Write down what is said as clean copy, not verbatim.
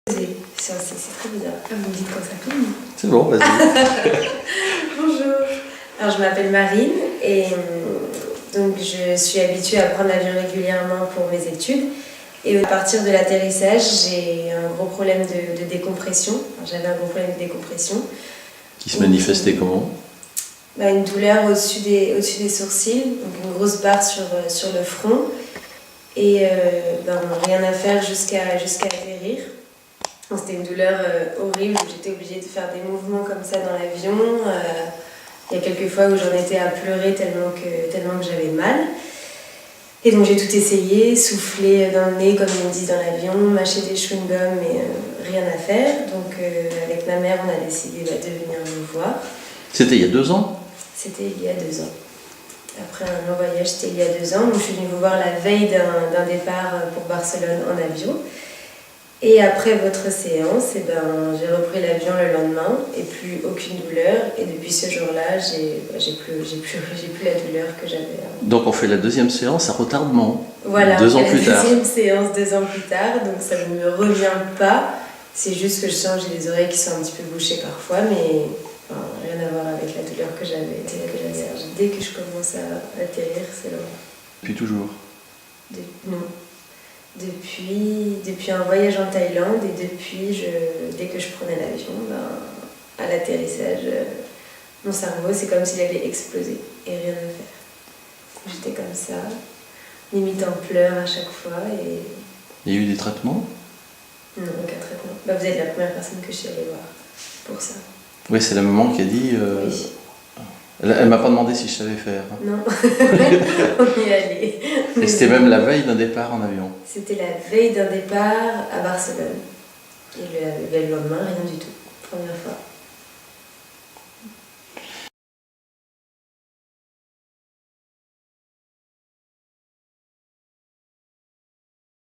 C'est très bizarre. Ah, vous me dites quand ça filme. C'est bon, vas-y. Bonjour. Alors, je m'appelle Marine et donc je suis habituée à prendre l'avion régulièrement pour mes études. Et à partir de l'atterrissage, j'ai un gros problème de décompression. Enfin, j'avais un gros problème de décompression. Qui se manifestait comment? Une douleur au-dessus des sourcils, donc une grosse barre sur le front. Et rien à faire jusqu'à atterrir. C'était une douleur horrible, j'étais obligée de faire des mouvements comme ça dans l'avion. Il y a quelques fois où j'en étais à pleurer tellement que j'avais mal. Et donc j'ai tout essayé, souffler dans le nez comme ils me disent dans l'avion, mâcher des chewing-gums et rien à faire. Donc avec ma mère, on a décidé de venir nous voir. C'était il y a 2 ans? C'était il y a 2 ans. Après un long voyage, c'était il y a 2 ans. Donc je suis venue vous voir la veille d'un départ pour Barcelone en avion. Et après votre séance, j'ai repris l'avion le lendemain et plus aucune douleur. Et depuis ce jour-là, j'ai plus la douleur que j'avais avant. Donc on fait la deuxième séance à retardement. Voilà, 2 ans plus tard. La deuxième séance 2 ans plus tard, donc ça ne me revient pas. C'est juste que je sens que j'ai les oreilles qui sont un petit peu bouchées parfois, mais rien à voir avec la douleur que j'avais. Dès que je commence à atterrir, c'est là. Depuis toujours? Non. Depuis un voyage en Thaïlande et dès que je prenais l'avion, à l'atterrissage, mon cerveau, c'est comme s'il allait exploser et rien à faire. J'étais comme ça, limite en pleurs à chaque fois. Et... Il y a eu des traitements? Non, aucun traitement. Vous êtes la première personne que je suis allée voir pour ça. Oui, c'est la maman qui a dit... Oui. Elle m'a pas demandé si je savais faire. Non, on y allait. Et c'était même la veille d'un départ en avion? C'était la veille d'un départ à Barcelone. Et le lendemain, rien du tout. Première fois.